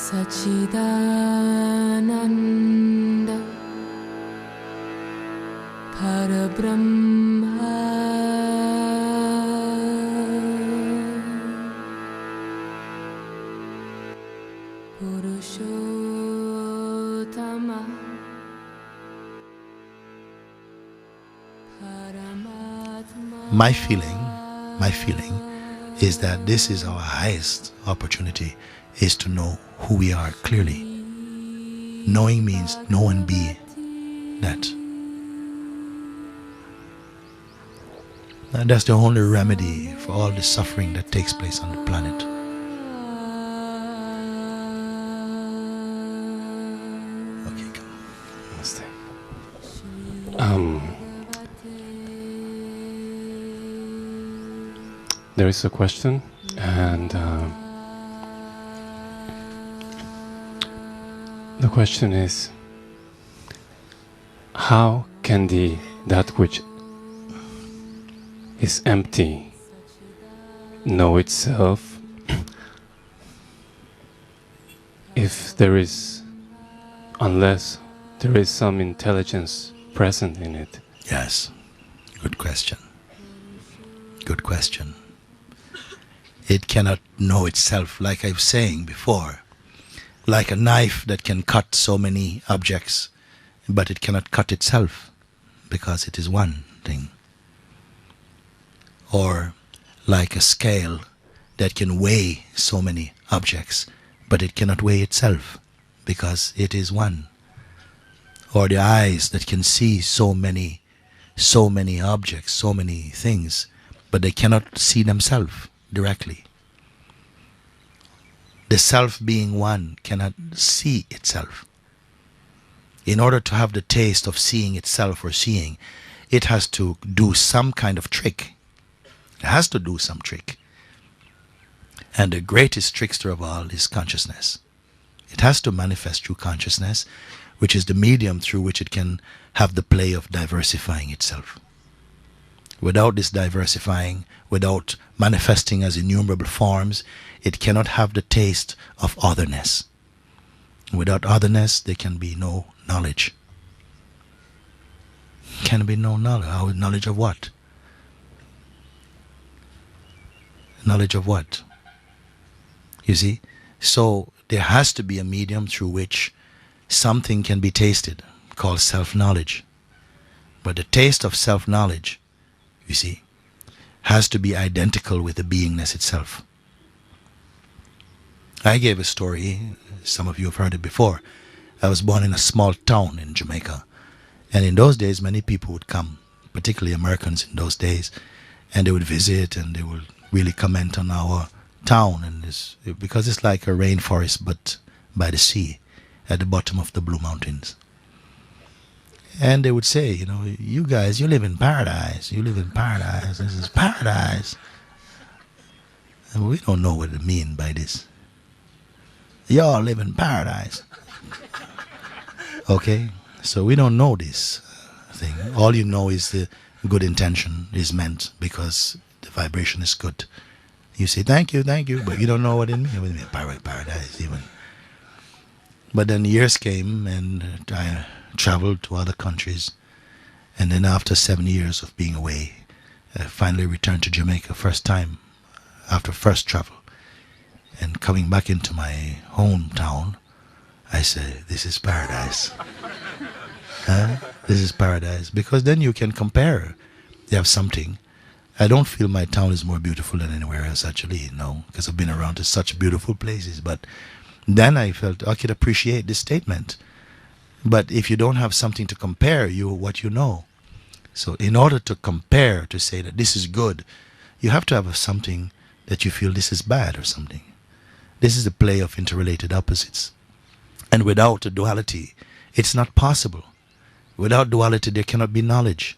Sachidananda Parabrahma Purushottama Paramatma. My feeling is that this is our highest opportunity, is to know who we are clearly. Knowing means know and be that. And that's the only remedy for all the suffering that takes place on the planet. Okay, come on. There is a question, and the question is, how can that which is empty know itself unless there is some intelligence present in it? Yes, good question. Good question. It cannot know itself, like I was saying before, like a knife that can cut so many objects, but it cannot cut itself because it is one thing. Or like a scale that can weigh so many objects, but it cannot weigh itself because it is one. Or the eyes that can see so many objects, so many things, but they cannot see themselves directly. The self being one cannot see itself. In order to have the taste of seeing itself or seeing, it has to do some kind of trick. It has to do some trick. And the greatest trickster of all is consciousness. It has to manifest through consciousness, which is the medium through which it can have the play of diversifying itself. Without this diversifying, without manifesting as innumerable forms, it cannot have the taste of otherness. Without otherness, there can be no knowledge. Can be no knowledge. Knowledge of what? Knowledge of what? You see? So there has to be a medium through which something can be tasted, called self-knowledge. But the taste of self-knowledge, you see, has to be identical with the beingness itself. I gave a story, some of you have heard it before. I was born in a small town in Jamaica. And in those days, many people would come, particularly Americans in those days, and they would visit and they would really comment on our town. And because it's like a rainforest, but by the sea, at the bottom of the Blue Mountains. And they would say, you know, you guys, you live in paradise. You live in paradise. This is paradise. And we don't know what it means by this. Y'all live in paradise. Okay? So we don't know this thing. All you know is the good intention is meant because the vibration is good. You say, thank you, but you don't know what it means. What it means, paradise even. But then years came and I traveled to other countries. And then after 7 years of being away, I finally returned to Jamaica first time after first travel. And coming back into my hometown, I said, this is paradise. This is paradise. Because then you can compare. You have something. I don't feel my town is more beautiful than anywhere else actually, no. Because I've been around to such beautiful places. But then I felt I could appreciate this statement. But if you don't have something to compare, what you know. So in order to compare, to say that this is good, you have to have something that you feel this is bad or something. This is the play of interrelated opposites. And without a duality, it's not possible. Without duality, there cannot be knowledge.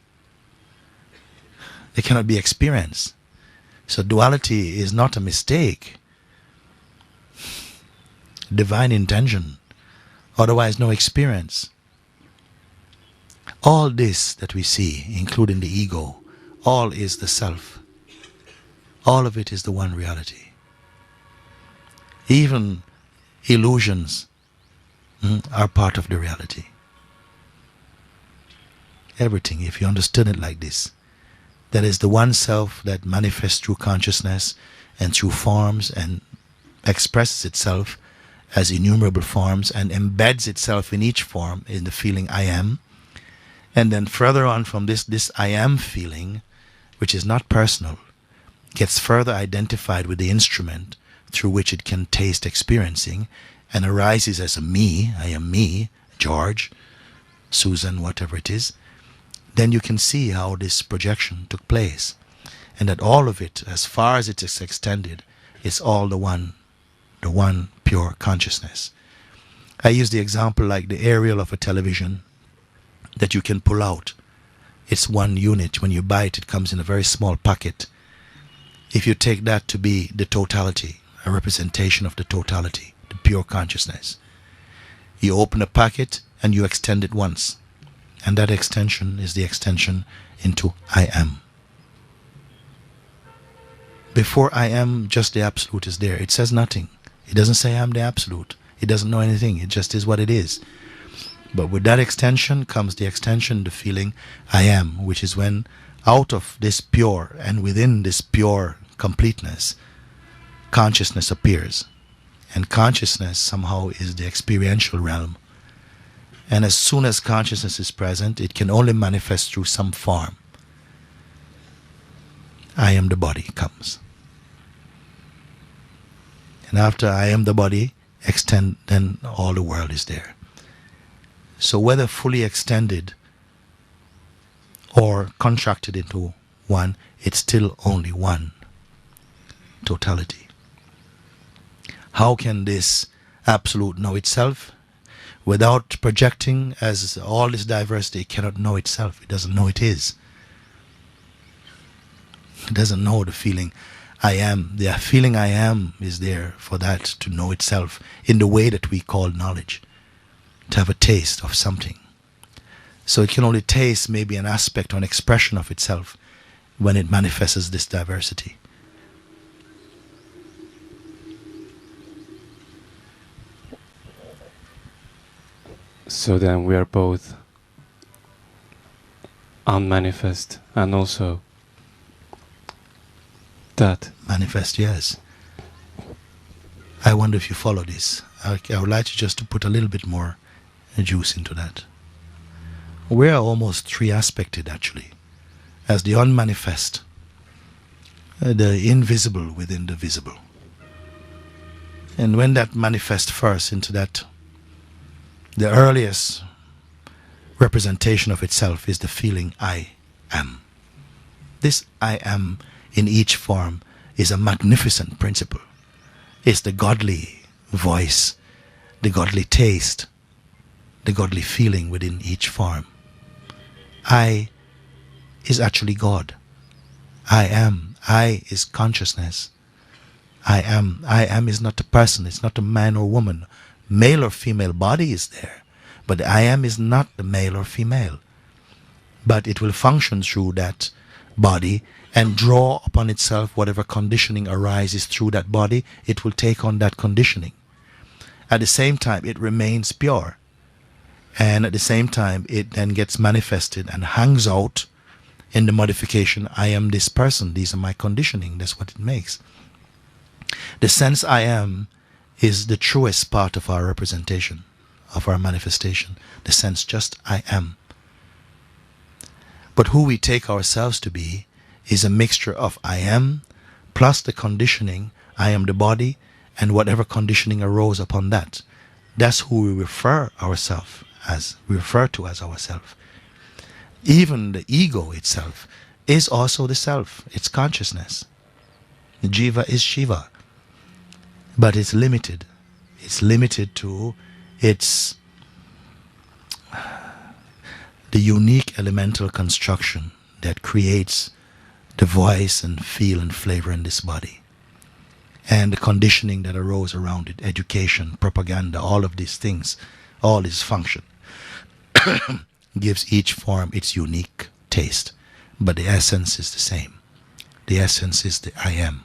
There cannot be experience. So duality is not a mistake. Divine intention. Otherwise, no experience. All this that we see, including the ego, all is the self. All of it is the one reality. Even illusions are part of the reality. Everything, if you understood it like this, that is the one self that manifests through consciousness and through forms and expresses itself as innumerable forms and embeds itself in each form in the feeling I am. And then further on from this I am feeling, which is not personal, gets further identified with the instrument through which it can taste experiencing and arises as a me, I am me, George, Susan, whatever it is. Then you can see how this projection took place, and that all of it, as far as it is extended, is all the one pure consciousness. I use the example like the aerial of a television that you can pull out. It's one unit. When you buy it, it comes in a very small packet. If you take that to be the totality, a representation of the totality, the pure consciousness, you open a packet and you extend it once. And that extension is the extension into I am. Before I am, just the absolute is there. It says nothing. It doesn't say I'm the absolute. It doesn't know anything. It just is what it is. But with that extension comes the extension, the feeling I am, which is when out of this pure and within this pure completeness, consciousness appears. And consciousness somehow is the experiential realm. And as soon as consciousness is present, it can only manifest through some form. I am the body comes. And after I am the body, extend, then all the world is there. So whether fully extended or contracted into one, it's still only one totality. How can this absolute know itself? Without projecting as all this diversity, it cannot know itself. It doesn't know it is. It doesn't know the feeling I am. The feeling I am is there for that to know itself in the way that we call knowledge, to have a taste of something. So it can only taste maybe an aspect or an expression of itself when it manifests this diversity. So then we are both unmanifest and also that. Manifest, yes. I wonder if you follow this. I would like you just to put a little bit more juice into that. We are almost three-aspected actually, as the unmanifest, the invisible within the visible. And when that manifests first into that, the earliest representation of itself is the feeling I am. This I am in each form is a magnificent principle. It's the godly voice, the godly taste, the godly feeling within each form. I is actually God. I am. I is consciousness. I am. I am is not a person. It's not a man or woman. Male or female body is there, but the I am is not the male or female. But it will function through that body and draw upon itself whatever conditioning arises through that body. It will take on that conditioning. At the same time, it remains pure. And at the same time, it then gets manifested and hangs out in the modification, I am this person, these are my conditioning, that's what it makes. The sense I am is the truest part of our representation, of our manifestation. The sense just I am. But who we take ourselves to be is a mixture of I am plus the conditioning, I am the body, and whatever conditioning arose upon that. That's who we refer ourselves as, we refer to as ourselves. Even the ego itself is also the self. It's consciousness. The jiva is Shiva. But it's limited. It's limited to its the unique elemental construction that creates the voice and feel and flavor in this body. And the conditioning that arose around it, education, propaganda, all of these things, all this function, gives each form its unique taste. But the essence is the same. The essence is the I am.